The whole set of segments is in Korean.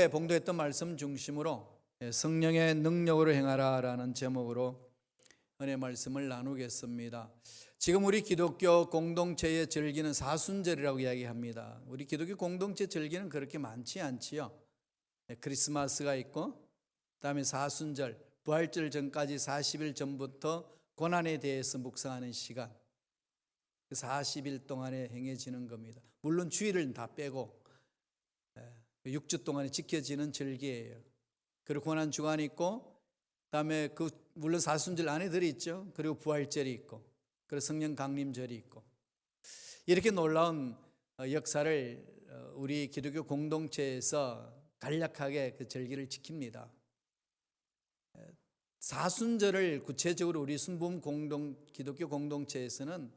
봉도했던 말씀 중심으로 성령의 능력으로 행하라라는 제목으로 은혜 말씀을 나누겠습니다. 지금 우리 기독교 공동체의 절기는 사순절이라고 이야기합니다. 우리 기독교 공동체 절기는 그렇게 많지 않지요. 크리스마스가 있고 그다음에 사순절, 부활절 전까지 40일 전부터 고난에 대해서 묵상하는 시간, 40일 동안에 행해지는 겁니다. 물론 주일을 다 빼고 6주 동안에 지켜지는 절기예요. 그리고 고난 주간이 있고, 그다음에 물론 사순절 안에 들어있죠. 그리고 부활절이 있고, 그리고 성령 강림절이 있고, 이렇게 놀라운 역사를 우리 기독교 공동체에서 간략하게 그 절기를 지킵니다. 사순절을 구체적으로 우리 순복음 기독교 공동체에서는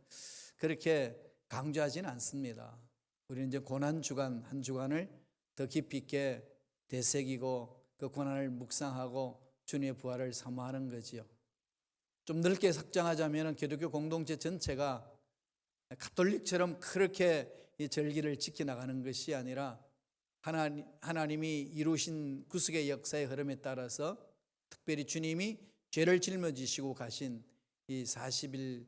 그렇게 강조하지는 않습니다. 우리는 이제 고난 주간 한 주간을 더 깊이 있게 되새기고 그 고난을 묵상하고 주님의 부활을 사모하는 거지요. 좀 넓게 확장하자면 기독교 공동체 전체가 가톨릭처럼 그렇게 이 절기를 지켜나가는 것이 아니라 하나님이 이루신 구속의 역사의 흐름에 따라서 특별히 주님이 죄를 짊어지시고 가신 이 40일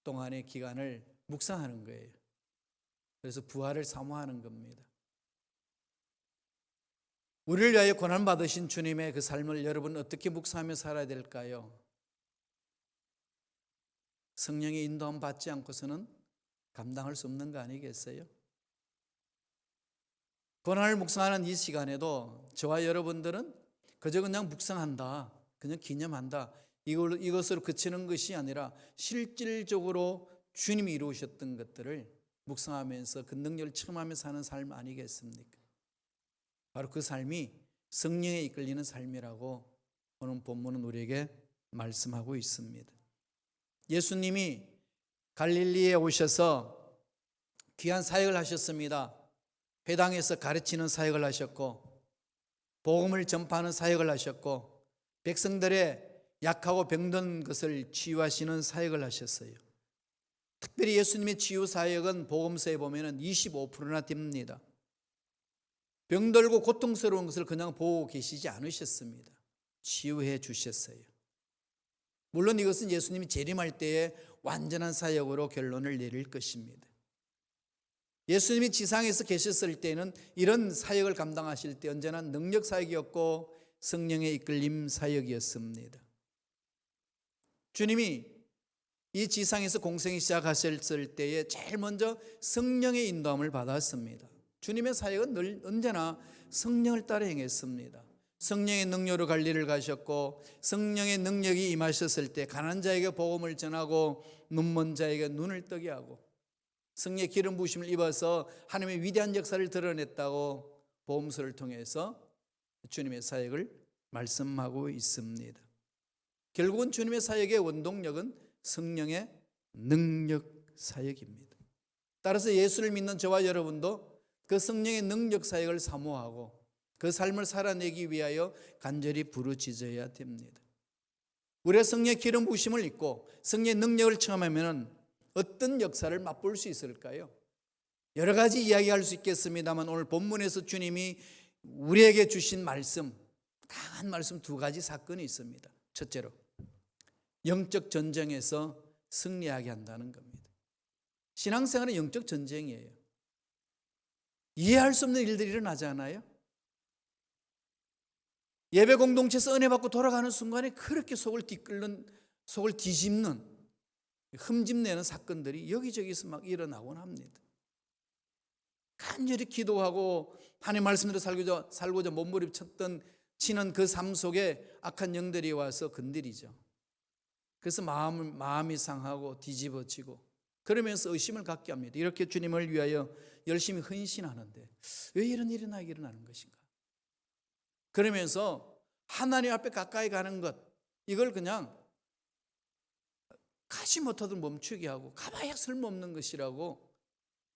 동안의 기간을 묵상하는 거예요. 그래서 부활을 사모하는 겁니다. 우리를 위하여 고난받으신 주님의 그 삶을 여러분 어떻게 묵상하며 살아야 될까요? 성령의 인도함 받지 않고서는 감당할 수 없는 거 아니겠어요? 고난을 묵상하는 이 시간에도 저와 여러분들은 그저 그냥 묵상한다, 그냥 기념한다, 이것으로 그치는 것이 아니라 실질적으로 주님이 이루셨던 것들을 묵상하면서 그 능력을 체험하며 사는 삶 아니겠습니까? 바로 그 삶이 성령에 이끌리는 삶이라고 오늘 본문은 우리에게 말씀하고 있습니다. 예수님이 갈릴리에 오셔서 귀한 사역을 하셨습니다. 회당에서 가르치는 사역을 하셨고, 복음을 전파하는 사역을 하셨고, 백성들의 약하고 병든 것을 치유하시는 사역을 하셨어요. 특별히 예수님의 치유 사역은 복음서에 보면 25%나 됩니다. 병들고 고통스러운 것을 그냥 보고 계시지 않으셨습니다. 치유해 주셨어요. 물론 이것은 예수님이 재림할 때의 완전한 사역으로 결론을 내릴 것입니다. 예수님이 지상에서 계셨을 때는 이런 사역을 감당하실 때 언제나 능력 사역이었고 성령의 이끌림 사역이었습니다. 주님이 이 지상에서 공생이 시작하셨을 때에 제일 먼저 성령의 인도함을 받았습니다. 주님의 사역은 늘 언제나 성령을 따라 행했습니다. 성령의 능력으로 갈릴리를 가셨고, 성령의 능력이 임하셨을 때 가난한 자에게 복음을 전하고 눈먼 자에게 눈을 뜨게 하고, 성령의 기름 부으심을 입어서 하나님의 위대한 역사를 드러냈다고 복음서를 통해서 주님의 사역을 말씀하고 있습니다. 결국은 주님의 사역의 원동력은 성령의 능력 사역입니다. 따라서 예수를 믿는 저와 여러분도 그 성령의 능력 사역을 사모하고 그 삶을 살아내기 위하여 간절히 부르짖어야 됩니다. 우리가 성령의 기름 부으심을 입고 성령의 능력을 체험하면 어떤 역사를 맛볼 수 있을까요? 여러 가지 이야기할 수 있겠습니다만 오늘 본문에서 주님이 우리에게 주신 말씀, 강한 말씀 두 가지 사건이 있습니다. 첫째로 영적 전쟁에서 승리하게 한다는 겁니다. 신앙생활은 영적 전쟁이에요. 이해할 수 없는 일들이 일어나지 않아요? 예배 공동체에서 은혜 받고 돌아가는 순간에 그렇게 속을 뒤집는, 흠집내는 사건들이 여기저기서 막 일어나곤 합니다. 간절히 기도하고 하나님 말씀대로 살고자 몸부림쳤던 치는 그 삶 속에 악한 영들이 와서 건드리죠. 그래서 마음이 상하고 뒤집어지고 그러면서 의심을 갖게 합니다. 이렇게 주님을 위하여 열심히 헌신하는데 왜 이런 일이 나에게 일어나는 것인가? 그러면서 하나님 앞에 가까이 가는 것, 이걸 그냥 가지 못하도록 멈추게 하고 가봐야 쓸모없는 것이라고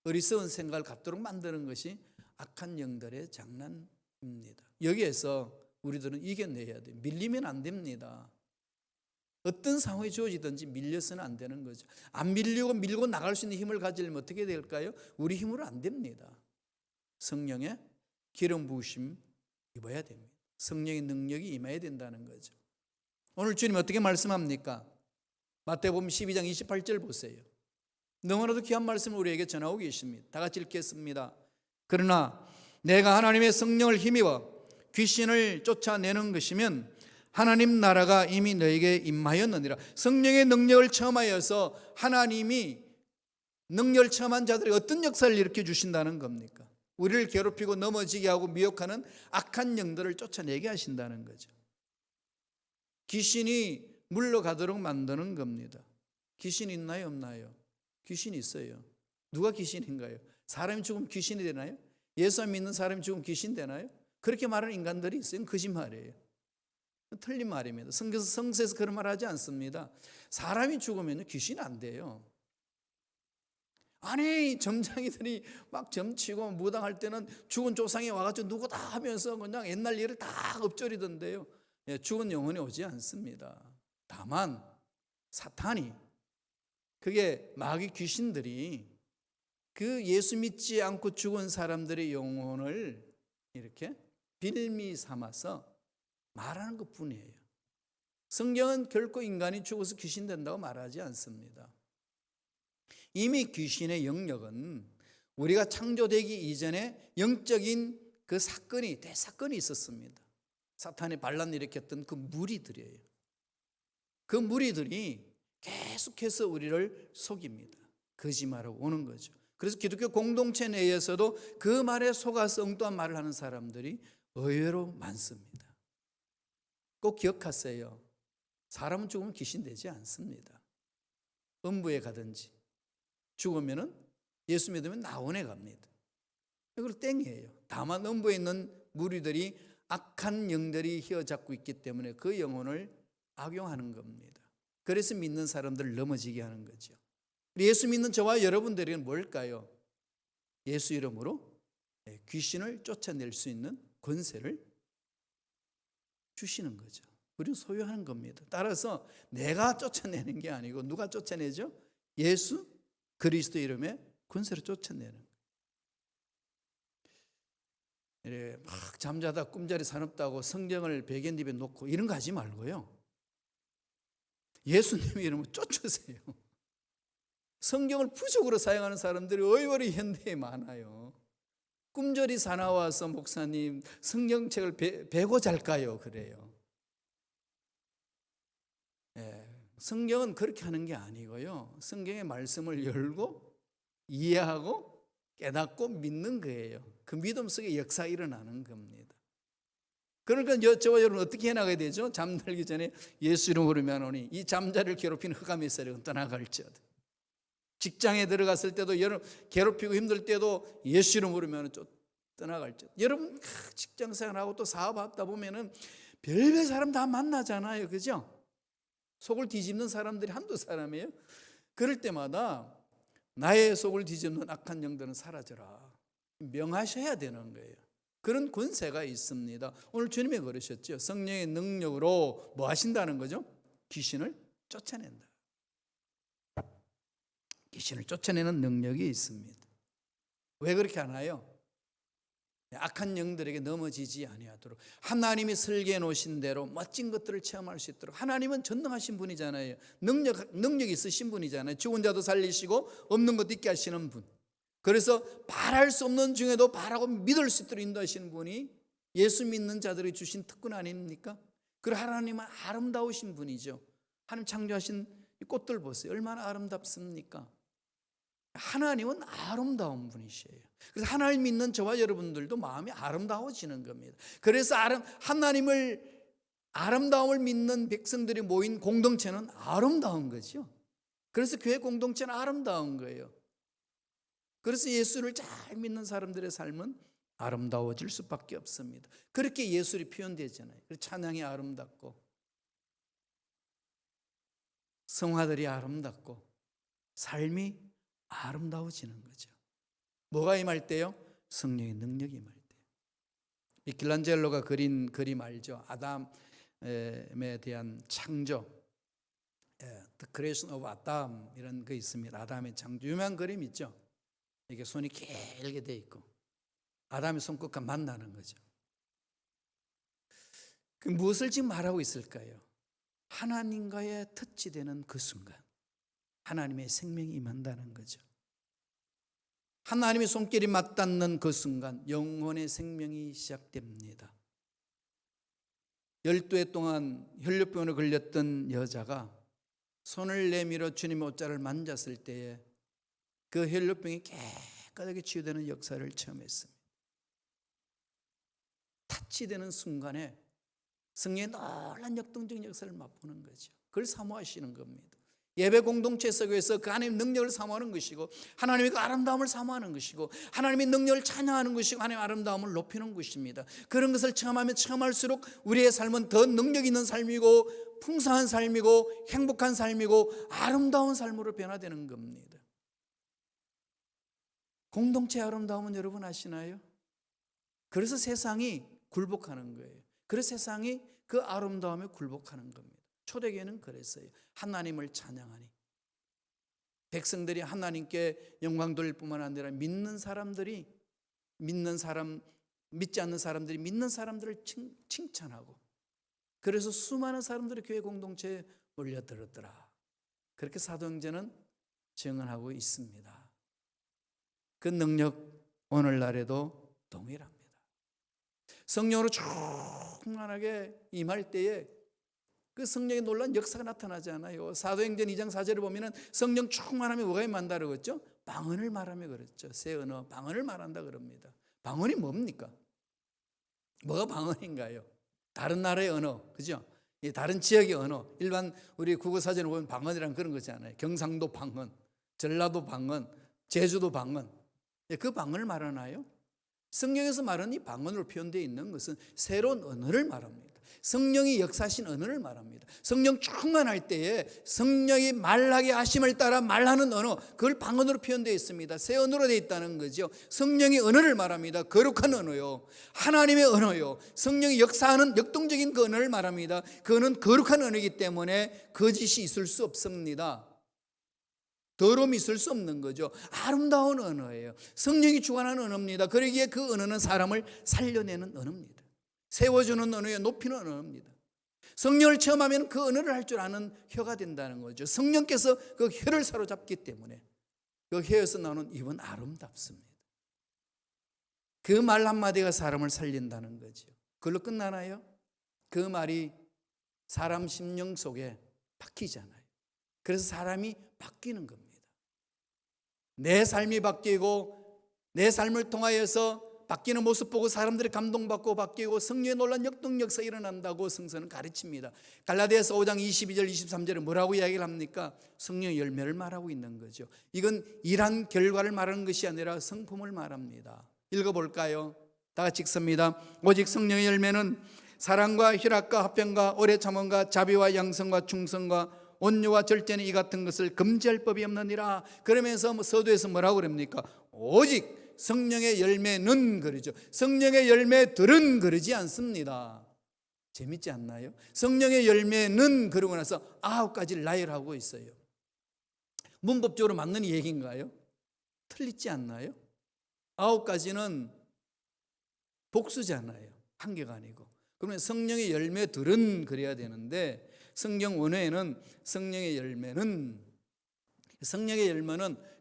어리석은 생각을 갖도록 만드는 것이 악한 영들의 장난입니다. 여기에서 우리들은 이겨내야 돼요. 밀리면 안 됩니다. 어떤 상황이 주어지든지 밀려서는 안 되는 거죠. 안 밀고 나갈 수 있는 힘을 가지려면 어떻게 될까요? 우리 힘으로 안 됩니다. 성령의 기름 부으심 입어야 됩니다. 성령의 능력이 임해야 된다는 거죠. 오늘 주님 어떻게 말씀합니까? 마태복음 12장 28절 보세요. 너무나도 귀한 말씀을 우리에게 전하고 계십니다. 다 같이 읽겠습니다. 그러나 내가 하나님의 성령을 힘입어 귀신을 쫓아내는 것이면 하나님 나라가 이미 너에게 임하였느니라. 성령의 능력을 체험하여서 하나님이 능력을 체험한 자들이 어떤 역사를 일으켜 주신다는 겁니까? 우리를 괴롭히고 넘어지게 하고 미혹하는 악한 영들을 쫓아내게 하신다는 거죠. 귀신이 물러가도록 만드는 겁니다. 귀신 있나요, 없나요? 귀신이 있어요. 누가 귀신인가요? 사람이 죽으면 귀신이 되나요? 예수 믿는 사람이 죽으면 귀신 되나요? 그렇게 말하는 인간들이 있어요. 거짓말이에요. 틀린 말입니다. 성서에서 그런 말 하지 않습니다. 사람이 죽으면 귀신이 안 돼요. 아니, 점장이들이 막 점치고 무당할 때는 죽은 조상이 와가지고 누구다 하면서 그냥 옛날 일을 다 읊조리던데요. 죽은 영혼이 오지 않습니다. 다만 사탄이, 그게 마귀 귀신들이 그 예수 믿지 않고 죽은 사람들의 영혼을 이렇게 빌미 삼아서 말하는 것뿐이에요. 성경은 결코 인간이 죽어서 귀신 된다고 말하지 않습니다. 이미 귀신의 영역은 우리가 창조되기 이전에 영적인 그 사건이, 대사건이 있었습니다. 사탄이 반란 일으켰던 그 무리들이에요. 그 무리들이 계속해서 우리를 속입니다. 거짓말하고 오는 거죠. 그래서 기독교 공동체 내에서도 그 말에 속아서 엉뚱한 말을 하는 사람들이 의외로 많습니다. 꼭 기억하세요. 사람은 죽으면 귀신 되지 않습니다. 음부에 가든지 죽으면 예수 믿으면 나원에 갑니다. 이걸 땡이에요. 다만 음부에 있는 무리들이 악한 영들이 휘어잡고 있기 때문에 그 영혼을 악용하는 겁니다. 그래서 믿는 사람들을 넘어지게 하는 거죠. 예수 믿는 저와 여러분들에게는 뭘까요? 예수 이름으로 귀신을 쫓아낼 수 있는 권세를 주시는 거죠. 우리는 소유하는 겁니다. 따라서 내가 쫓아내는 게 아니고 누가 쫓아내죠? 예수 그리스도 이름의 권세로 쫓아내는 거예요. 이래 막 잠자다 꿈자리 사납다고 성경을 베개 입에 놓고 이런 거 하지 말고요. 예수님 이름을 쫓으세요. 성경을 부족으로 사용하는 사람들이 의외로 현대에 많아요. 꿈자리 사나워서 목사님 성경책을 베고 잘까요? 그래요. 성경은 그렇게 하는 게 아니고요. 성경의 말씀을 열고 이해하고 깨닫고 믿는 거예요. 그 믿음 속에 역사가 일어나는 겁니다. 그러니까 저와 여러분 어떻게 해나가야 되죠? 잠들기 전에 예수 이름 부르면 오니 이 잠자리를 괴롭히는 흑암의 세력은 떠나갈지어다. 직장에 들어갔을 때도 여러분 괴롭히고 힘들 때도 예수 이름 부르면 떠나갈지어다. 여러분 직장생활하고 또 사업하다 보면은 별별 사람 다 만나잖아요. 그죠? 속을 뒤집는 사람들이 한두 사람이에요. 그럴 때마다 나의 속을 뒤집는 악한 영들은 사라져라. 명하셔야 되는 거예요. 그런 권세가 있습니다. 오늘 주님이 그러셨죠. 성령의 능력으로 뭐 하신다는 거죠? 귀신을 쫓아낸다. 귀신을 쫓아내는 능력이 있습니다. 왜 그렇게 하나요? 악한 영들에게 넘어지지 아니하도록 하나님이 설계해 놓으신 대로 멋진 것들을 체험할 수 있도록. 하나님은 전능하신 분이잖아요. 능력이 있으신 분이잖아요. 죽은 자도 살리시고 없는 것도 있게 하시는 분. 그래서 바랄 수 없는 중에도 바라고 믿을 수 있도록 인도하시는 분이 예수 믿는 자들이 주신 특권 아닙니까? 그리고 하나님은 아름다우신 분이죠. 하나님 창조하신 이 꽃들 보세요. 얼마나 아름답습니까? 하나님은 아름다운 분이시에요. 그래서 하나님 믿는 저와 여러분들도 마음이 아름다워지는 겁니다. 그래서 하나님을 아름다움을 믿는 백성들이 모인 공동체는 아름다운 거죠. 그래서 교회 공동체는 아름다운 거예요. 그래서 예수를 잘 믿는 사람들의 삶은 아름다워질 수밖에 없습니다. 그렇게 예술이 표현되잖아요. 찬양이 아름답고 성화들이 아름답고 삶이 아름다워지는 거죠. 뭐가 임할 때요? 성령의 능력이 임할 때. 미켈란젤로가 그린 그림 알죠? 아담에 대한 창조, The Creation of Adam 이런 거 있습니다. 아담의 창조 유명한 그림 있죠? 이게 손이 길게 돼 있고 아담의 손끝과 만나는 거죠. 그 무엇을 지금 말하고 있을까요? 하나님과의 터치되는 그 순간 하나님의 생명이 임한다는 거죠. 하나님의 손길이 맞닿는 그 순간 영혼의 생명이 시작됩니다. 12해 동안 혈류병으로 걸렸던 여자가 손을 내밀어 주님의 옷자를 만졌을 때에 그 혈류병이 깨끗하게 치유되는 역사를 체험했습니다. 타치되는 순간에 성령의 놀라운 역동적인 역사를 맛보는 거죠. 그걸 사모하시는 겁니다. 예배 공동체 속에서 그 하나님의 능력을 사모하는 것이고 하나님의 그 아름다움을 사모하는 것이고 하나님의 능력을 찬양하는 것이고 하나님의 아름다움을 높이는 것입니다. 그런 것을 체험하면 체험할수록 우리의 삶은 더 능력 있는 삶이고 풍성한 삶이고 행복한 삶이고 아름다운 삶으로 변화되는 겁니다. 공동체의 아름다움은 여러분 아시나요? 그래서 세상이 굴복하는 거예요. 그래서 세상이 그 아름다움에 굴복하는 겁니다. 초대교회는 그랬어요. 하나님을 찬양하니 백성들이 하나님께 영광 돌릴 뿐만 아니라 믿지 않는 사람들이 믿는 사람들을 칭찬하고 그래서 수많은 사람들이 교회 공동체에 몰려들었더라. 그렇게 사도행전은 증언하고 있습니다. 그 능력 오늘날에도 동일합니다. 성령으로 충만하게 임할 때에 그 성령의 놀라운 역사가 나타나잖아요. 사도행전 2장 4절을 보면 성령 충만함이 뭐가 임한다 그랬죠? 방언을 말하며 그랬죠. 새 언어, 방언을 말한다 그럽니다. 방언이 뭡니까? 뭐가 방언인가요? 다른 나라의 언어, 그죠? 다른 지역의 언어. 일반 우리 국어사전을 보면 방언이란 그런 거잖아요. 경상도 방언, 전라도 방언, 제주도 방언. 그 방언을 말하나요? 성경에서 말하는 이 방언으로 표현되어 있는 것은 새로운 언어를 말합니다. 성령이 역사하신 언어를 말합니다. 성령 충만할 때에 성령이 말하게 하심을 따라 말하는 언어, 그걸 방언으로 표현되어 있습니다. 새 언어로 되어 있다는 거죠. 성령이 언어를 말합니다. 거룩한 언어요, 하나님의 언어요. 성령이 역사하는 역동적인 그 언어를 말합니다. 그거는 거룩한 언어이기 때문에 거짓이 있을 수 없습니다. 더러움이 있을 수 없는 거죠. 아름다운 언어예요. 성령이 주관하는 언어입니다. 그러기에 그 언어는 사람을 살려내는 언어입니다. 세워주는 언어예요. 높이는 언어입니다. 성령을 체험하면 그 언어를 할 줄 아는 혀가 된다는 거죠. 성령께서 그 혀를 사로잡기 때문에 그 혀에서 나오는 입은 아름답습니다. 그 말 한마디가 사람을 살린다는 거죠. 그걸로 끝나나요? 그 말이 사람 심령 속에 박히잖아요. 그래서 사람이 바뀌는 겁니다. 내 삶이 바뀌고 내 삶을 통하여서 바뀌는 모습 보고 사람들이 감동받고 바뀌고 성령의 놀라운 역동 역사가 일어난다고 성서는 가르칩니다. 갈라디아서 5장 22절 23절에 뭐라고 이야기를 합니까? 성령의 열매를 말하고 있는 거죠. 이건 일한 결과를 말하는 것이 아니라 성품을 말합니다. 읽어볼까요? 다 같이 읽습니다. 오직 성령의 열매는 사랑과 희락과 화평과 오래 참음과 자비와 양성과 충성과 온유와 절제는 이 같은 것을 금지할 법이 없느니라. 그러면서 서두에서 뭐라고 그럽니까? 오직 성령의 열매는 그러죠. 성령의 열매들은 그러지 않습니다. 재밌지 않나요? 성령의 열매는 그러고 나서 9가지를 나열하고 있어요. 문법적으로 맞는 얘기인가요? 틀리지 않나요? 9가지는 복수잖아요. 한 개가 아니고. 그러면 성령의 열매들은 그래야 되는데 성경 원어에는 성령의 열매는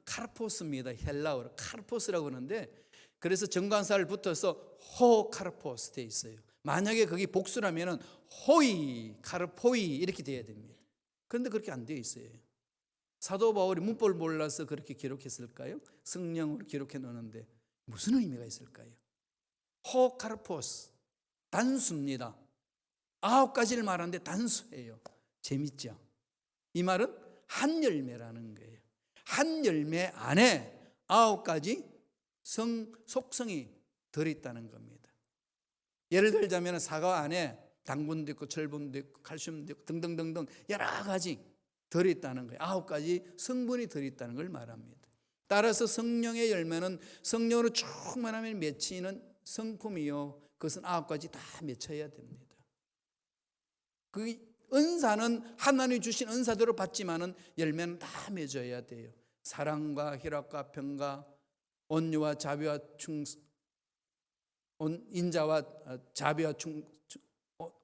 카르포스입니다. 헬라어로 카르포스라고 하는데 그래서 정관사를 붙어서 호 카르포스 돼 있어요. 만약에 거기 복수라면 호이 카르포이 이렇게 돼야 됩니다. 그런데 그렇게 안 되어 있어요. 사도 바울이 문법을 몰라서 그렇게 기록했을까요? 성령으로 기록해 놓는데 무슨 의미가 있을까요? 호 카르포스 단수입니다. 9가지를 말하는데 단수예요. 재밌죠? 이 말은 한 열매라는 거예요. 한 열매 안에 9가지 속성이 들어있다는 겁니다. 예를 들자면 사과 안에 당분도 있고 철분도 있고 칼슘도 있고 등등등등 여러 가지 들어있다는 거예요. 9가지 성분이 들어있다는 걸 말합니다. 따라서 성령의 열매는 성령으로 충만하면 맺히는 성품이요, 그것은 9가지 다 맺혀야 됩니다. 그 은사는 하나님이 주신 은사대로 받지만은 열매는 다 맺어야 돼요. 사랑과 희락과 평과 온유와 자비와 인자와 자비와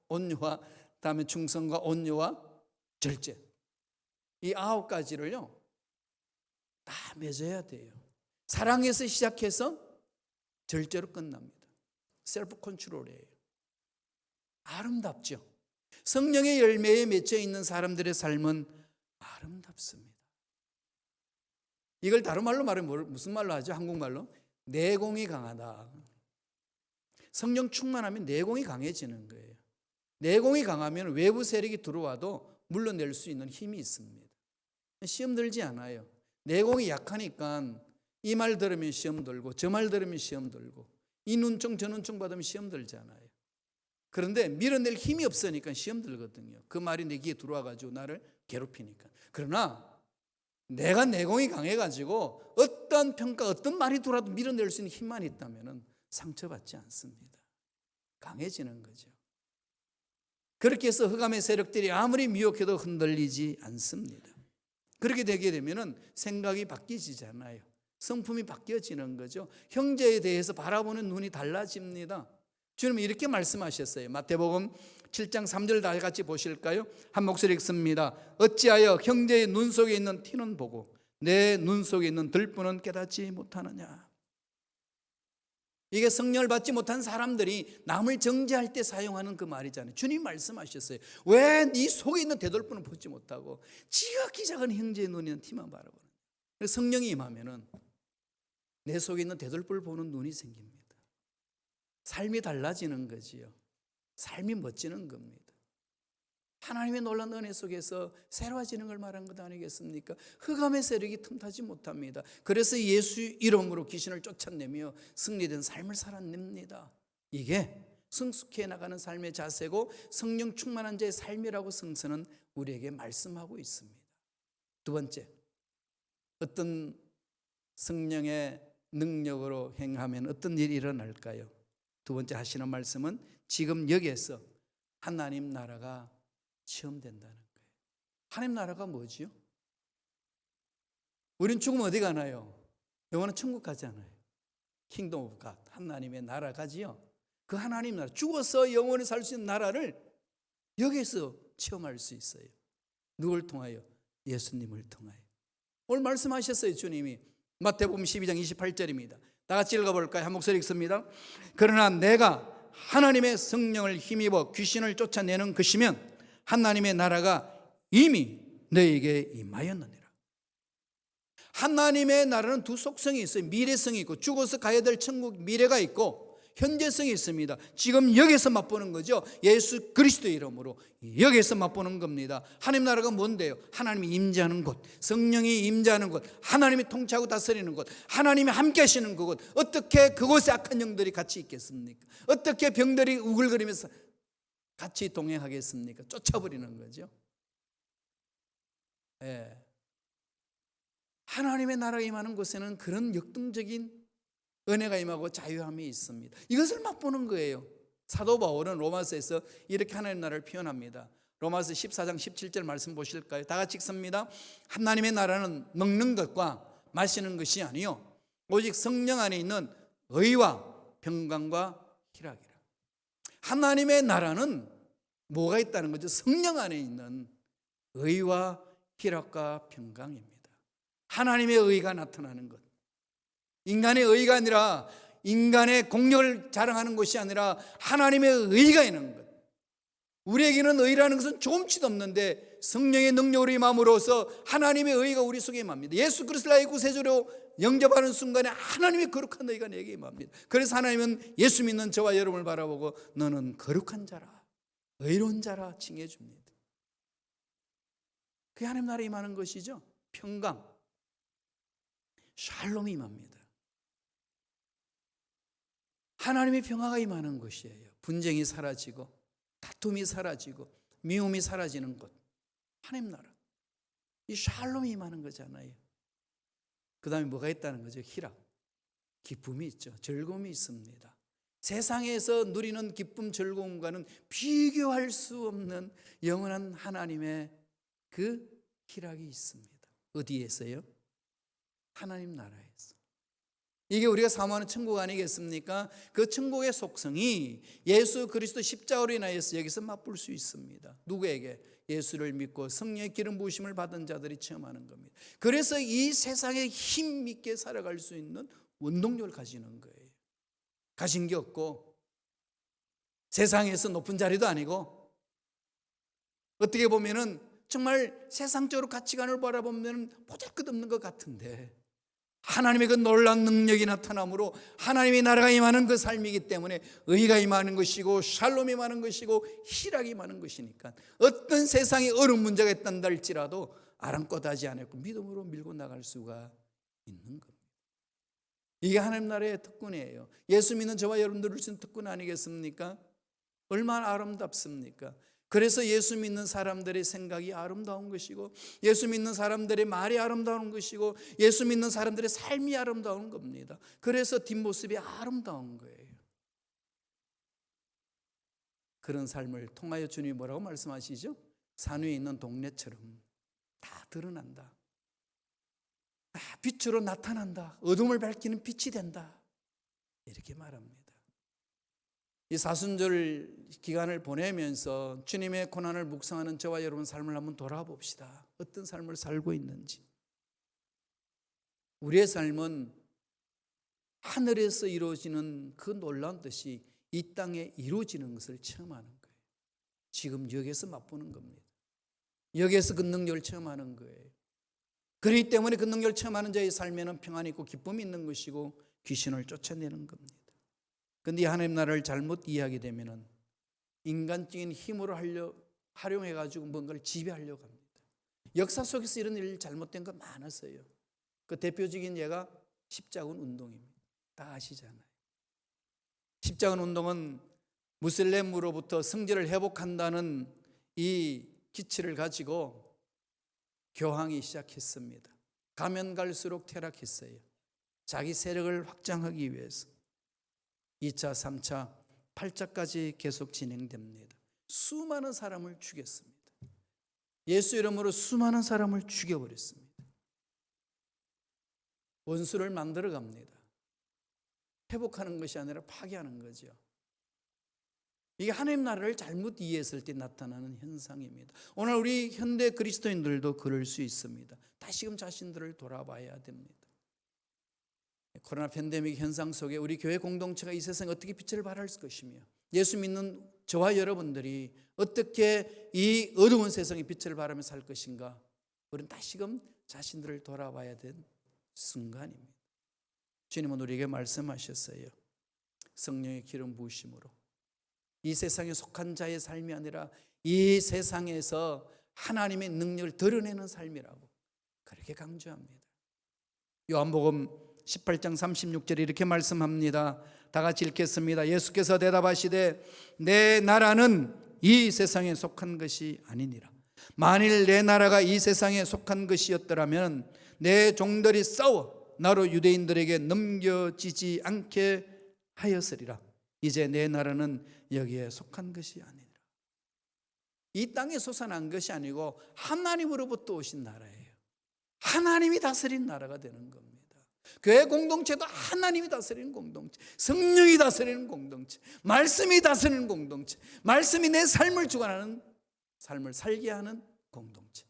온유와 다음에 충성과 온유와 절제. 이 9가지를요 다 맺어야 돼요. 사랑에서 시작해서 절제로 끝납니다. 셀프 컨트롤이에요. 아름답죠. 성령의 열매에 맺혀 있는 사람들의 삶은 아름답습니다. 이걸 다른 말로 말하면 무슨 말로 하죠? 한국말로 내공이 강하다. 성령 충만하면 내공이 강해지는 거예요. 내공이 강하면 외부 세력이 들어와도 물러낼 수 있는 힘이 있습니다. 시험 들지 않아요. 내공이 약하니까 이 말 들으면 시험 들고 저 말 들으면 시험 들고 이 눈총 저 눈총 받으면 시험 들잖아요. 그런데 밀어낼 힘이 없으니까 시험 들거든요. 그 말이 내 귀에 들어와가지고 나를 괴롭히니까. 그러나 내가 내공이 강해가지고 어떤 평가, 어떤 말이 들어와도 밀어낼 수 있는 힘만 있다면 상처받지 않습니다. 강해지는 거죠. 그렇게 해서 흑암의 세력들이 아무리 미혹해도 흔들리지 않습니다. 그렇게 되게 되면 생각이 바뀌지잖아요. 성품이 바뀌어지는 거죠. 형제에 대해서 바라보는 눈이 달라집니다. 주님은 이렇게 말씀하셨어요. 마태복음 7장 3절 다 같이 보실까요? 한 목소리 읽습니다. 어찌하여 형제의 눈 속에 있는 티는 보고 내 눈 속에 있는 들뿐은 깨닫지 못하느냐. 이게 성령을 받지 못한 사람들이 남을 정죄할 때 사용하는 그 말이잖아요. 주님 말씀하셨어요. 왜 네 속에 있는 대돌뿐을 보지 못하고 지극히 작은 형제의 눈에 있는 티만 바라보는. 성령이 임하면은 내 속에 있는 대돌뿔을 보는 눈이 생깁니다. 삶이 달라지는 거지요. 삶이 멋지는 겁니다. 하나님의 놀라운 은혜 속에서 새로워지는 걸 말한 것 아니겠습니까? 흑암의 세력이 틈타지 못합니다. 그래서 예수 이름으로 귀신을 쫓아내며 승리된 삶을 살아냅니다. 이게 성숙해 나가는 삶의 자세고 성령 충만한 자의 삶이라고 성서는 우리에게 말씀하고 있습니다. 두 번째, 어떤 성령의 능력으로 행하면 어떤 일이 일어날까요? 두 번째 하시는 말씀은 지금 여기에서 하나님 나라가 체험된다는 거예요. 하나님 나라가 뭐지요? 우린 죽으면 어디 가나요? 영원한 천국 가잖아요. 킹덤 오브 갓, 하나님의 나라 가지요. 그 하나님 나라, 죽어서 영원히 살 수 있는 나라를 여기에서 체험할 수 있어요. 누굴 통하여? 예수님을 통하여. 오늘 말씀하셨어요, 주님이. 마태복음 12장 28절입니다. 다 같이 읽어볼까요? 한 목소리 읽습니다. 그러나 내가 하나님의 성령을 힘입어 귀신을 쫓아내는 것이면 하나님의 나라가 이미 너에게 임하였느니라. 하나님의 나라는 두 속성이 있어요. 미래성이 있고 죽어서 가야 될 천국 미래가 있고 현재성이 있습니다. 지금 여기서 맛보는 거죠. 예수 그리스도의 이름으로 여기서 맛보는 겁니다. 하나님 나라가 뭔데요? 하나님이 임재하는 곳, 성령이 임재하는 곳, 하나님이 통치하고 다스리는 곳, 하나님이 함께 하시는 그곳. 어떻게 그곳에 악한 영들이 같이 있겠습니까? 어떻게 병들이 우글거리면서 같이 동행하겠습니까? 쫓아버리는 거죠. 예. 하나님의 나라가 임하는 곳에는 그런 역동적인 은혜가 임하고 자유함이 있습니다. 이것을 맛보는 거예요. 사도 바울은 로마서에서 이렇게 하나님의 나라를 표현합니다. 로마서 14장 17절 말씀 보실까요? 다 같이 읽습니다. 하나님의 나라는 먹는 것과 마시는 것이 아니요 오직 성령 안에 있는 의와 평강과 희락이라. 하나님의 나라는 뭐가 있다는 거죠? 성령 안에 있는 의와 희락과 평강입니다. 하나님의 의가 나타나는 것. 인간의 의가 아니라 인간의 공력을 자랑하는 것이 아니라 하나님의 의가 있는 것. 우리에게는 의라는 것은 조금치도 없는데 성령의 능력으로 임함으로써 하나님의 의가 우리 속에 임합니다. 예수 그리스도를 나의 구세주로 영접하는 순간에 하나님의 거룩한 의가 내게 임합니다. 그래서 하나님은 예수 믿는 저와 여러분을 바라보고 너는 거룩한 자라, 의로운 자라 칭해 줍니다. 그게 하나님 나라에 임하는 것이죠. 평강, 샬롬이 임합니다. 하나님의 평화가 임하는 것이에요. 분쟁이 사라지고 다툼이 사라지고 미움이 사라지는 것. 하나님 나라. 이 샬롬이 임하는 거잖아요. 그 다음에 뭐가 있다는 거죠? 희락. 기쁨이 있죠. 즐거움이 있습니다. 세상에서 누리는 기쁨, 즐거움과는 비교할 수 없는 영원한 하나님의 그 희락이 있습니다. 어디에서요? 하나님 나라에서. 이게 우리가 사모하는 천국 아니겠습니까? 그 천국의 속성이 예수 그리스도 십자가로 인하여서 여기서 맛볼 수 있습니다. 누구에게? 예수를 믿고 성령의 기름 부으심을 받은 자들이 체험하는 겁니다. 그래서 이 세상에 힘 있게 살아갈 수 있는 원동력을 가지는 거예요. 가진 게 없고 세상에서 높은 자리도 아니고 어떻게 보면은 정말 세상적으로 가치관을 바라보면 보잘것없는 것 같은데 하나님의 그 놀라운 능력이 나타남으로 하나님의 나라가 임하는 그 삶이기 때문에 의가 임하는 것이고 샬롬이 임하는 것이고 희락이 임하는 것이니까 어떤 세상에 어려운 문제가 있단다 할지라도 아랑곳하지 않고 믿음으로 밀고 나갈 수가 있는 겁니다. 이게 하나님 나라의 특권이에요. 예수 믿는 저와 여러분들을 주신 특권 아니겠습니까? 얼마나 아름답습니까? 그래서 예수 믿는 사람들의 생각이 아름다운 것이고 예수 믿는 사람들의 말이 아름다운 것이고 예수 믿는 사람들의 삶이 아름다운 겁니다. 그래서 뒷모습이 아름다운 거예요. 그런 삶을 통하여 주님이 뭐라고 말씀하시죠? 산 위에 있는 동네처럼 다 드러난다. 빛으로 나타난다. 어둠을 밝히는 빛이 된다. 이렇게 말합니다. 이 사순절 기간을 보내면서 주님의 고난을 묵상하는 저와 여러분 삶을 한번 돌아봅시다. 어떤 삶을 살고 있는지. 우리의 삶은 하늘에서 이루어지는 그 놀라운 뜻이 이 땅에 이루어지는 것을 체험하는 거예요. 지금 여기에서 맛보는 겁니다. 여기에서 그 능력을 체험하는 거예요. 그렇기 때문에 그 능력을 체험하는 자의 삶에는 평안이 있고 기쁨이 있는 것이고 귀신을 쫓아내는 겁니다. 그런데 하나님 나라를 잘못 이해하게 되면 인간적인 힘으로 활용해가지고 뭔가를 지배하려고 합니다. 역사 속에서 이런 일 잘못된 거 많았어요. 그 대표적인 예가 십자군 운동입니다. 다 아시잖아요. 십자군 운동은 무슬림으로부터 성지를 회복한다는 이 기치를 가지고 교황이 시작했습니다. 가면 갈수록 퇴락했어요. 자기 세력을 확장하기 위해서 2차, 3차, 8차까지 계속 진행됩니다. 수많은 사람을 죽였습니다. 예수 이름으로 수많은 사람을 죽여버렸습니다. 원수를 만들어 갑니다. 회복하는 것이 아니라 파괴하는 거죠. 이게 하나님 나라를 잘못 이해했을 때 나타나는 현상입니다. 오늘 우리 현대 그리스도인들도 그럴 수 있습니다. 다시금 자신들을 돌아봐야 됩니다. 코로나 팬데믹 현상 속에 우리 교회 공동체가 이 세상에 어떻게 빛을 발할 것이며 예수 믿는 저와 여러분들이 어떻게 이 어두운 세상에 빛을 발하며 살 것인가, 우리는 다시금 자신들을 돌아봐야 된 순간입니다. 주님은 우리에게 말씀하셨어요. 성령의 기름 부으심으로 이 세상에 속한 자의 삶이 아니라 이 세상에서 하나님의 능력을 드러내는 삶이라고 그렇게 강조합니다. 요한복음 18장 36절에 이렇게 말씀합니다. 다 같이 읽겠습니다. 예수께서 대답하시되 내 나라는 이 세상에 속한 것이 아니니라. 만일 내 나라가 이 세상에 속한 것이었더라면 내 종들이 싸워 나로 유대인들에게 넘겨지지 않게 하였으리라. 이제 내 나라는 여기에 속한 것이 아니니라. 이 땅에 솟아난 것이 아니고 하나님으로부터 오신 나라예요. 하나님이 다스린 나라가 되는 겁니다. 교회 공동체도 하나님이 다스리는 공동체, 성령이 다스리는 공동체, 말씀이 다스리는 공동체, 말씀이 내 삶을 주관하는, 삶을 살게 하는 공동체.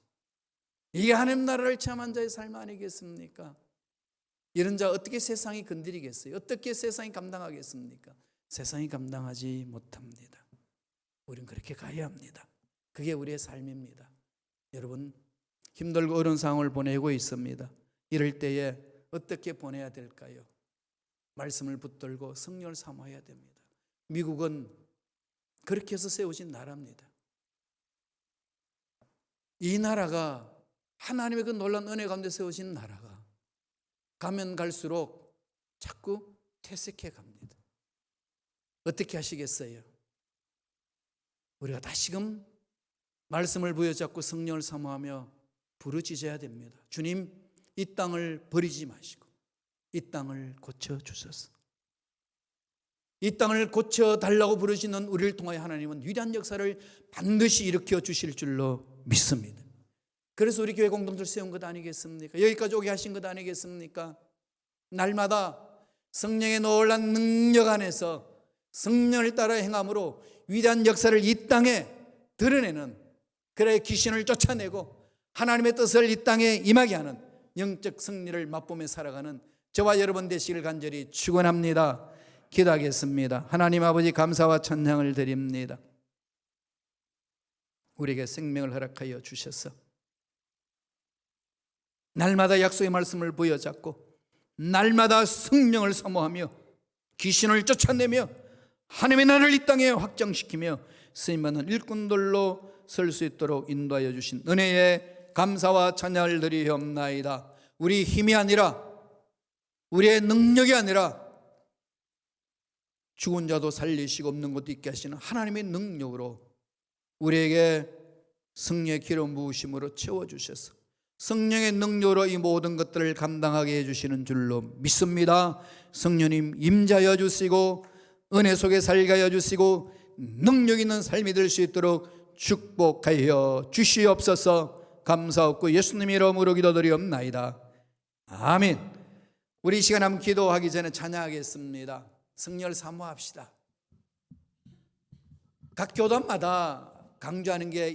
이게 하나님 나라를 체험한 자의 삶 아니겠습니까? 이런 자 어떻게 세상이 건드리겠어요? 어떻게 세상이 감당하겠습니까? 세상이 감당하지 못합니다. 우리는 그렇게 가야 합니다. 그게 우리의 삶입니다. 여러분, 힘들고 어려운 상황을 보내고 있습니다. 이럴 때에 어떻게 보내야 될까요? 말씀을 붙들고 성령을 사모해야 됩니다. 미국은 그렇게 해서 세워진 나라입니다. 이 나라가 하나님의 그 놀라운 은혜 가운데 세워진 나라가 가면 갈수록 자꾸 퇴색해 갑니다. 어떻게 하시겠어요? 우리가 다시금 말씀을 부여잡고 성령을 사모하며 부르짖어야 됩니다. 주님, 이 땅을 버리지 마시고 이 땅을 고쳐주소서. 이 땅을 고쳐달라고 부르시는 우리를 통하여 하나님은 위대한 역사를 반드시 일으켜 주실 줄로 믿습니다. 그래서 우리 교회 공동체를 세운 것 아니겠습니까? 여기까지 오게 하신 것 아니겠습니까? 날마다 성령의 놀란 능력 안에서 성령을 따라 행함으로 위대한 역사를 이 땅에 드러내는, 그래 귀신을 쫓아내고 하나님의 뜻을 이 땅에 임하게 하는 영적 승리를 맛보며 살아가는 저와 여러분 되시길 간절히 축원합니다. 기도하겠습니다. 하나님 아버지, 감사와 찬양을 드립니다. 우리에게 생명을 허락하여 주셔서 날마다 약속의 말씀을 부여잡고 날마다 성령을 사모하며 귀신을 쫓아내며 하나님의 나라를 이 땅에 확장시키며 쓰임받는 일꾼들로 설 수 있도록 인도하여 주신 은혜에 감사와 찬양을 드리옵나이다. 우리 힘이 아니라, 우리의 능력이 아니라, 죽은 자도 살리시고 없는 것도 있게 하시는 하나님의 능력으로 우리에게 성령의 기름 부으심으로 채워주셔서 성령의 능력으로 이 모든 것들을 감당하게 해주시는 줄로 믿습니다. 성령님 임자여 주시고 은혜 속에 살게 하여 주시고 능력 있는 삶이 될 수 있도록 축복하여 주시옵소서. 감사하고 예수님 이름으로 기도드리옵나이다. 아멘. 우리 이 시간 한번 기도하기 전에 찬양하겠습니다. 성령을 사모합시다. 각 교단마다 강조하는 게